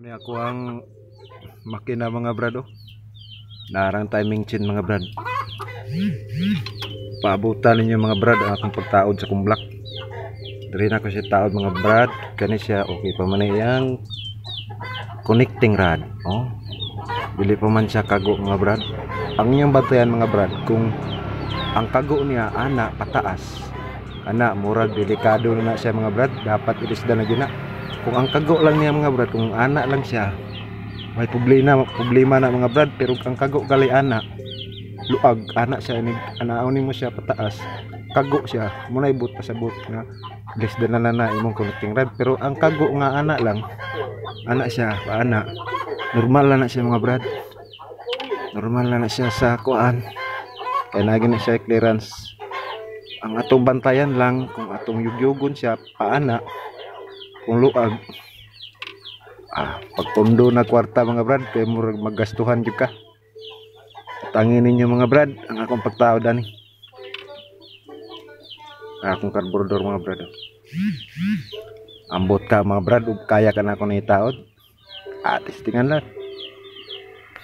Ini ako ang makina mga brad oh. Narang timing chin mga brad. Paabutan ninyo mga brad ang akong pagtaod sa kumblak. Diri na ko siya taod mga brad. Kani siya okay pa man yang connecting rod. Oh. Dili pa man siya kago mga brad. Ang inyong batayan mga brad kung ang kago niya ana pataas. Ana murag delikado na siya mga brad. Dapat ilisda na gina. Kung ang kago lang niya mga brad, kung anak lang siya, may problema na mga brad. Pero ang kago gali anak, luag, anak siya, anaon mo siya pataas, kago siya, muna ibut pasabot nga less than na imong connecting rod. Pero ang kago nga anak lang, anak siya, anak, normal lang na siya mga brad. Normal lang na siya sa kuan. Kaya naging na siya clearance. Ang atong bantayan lang, kung atong yugyugon siya, paana, kung luag pagpundo na kwarta mga brad kaya murag maggastuhan jud ka. Tangin ninyo mga brad ang akong pagtaod ani akong carburetor mga brad. Ambot ka mga brad ug kaya ka na ako na itaod testingan lang.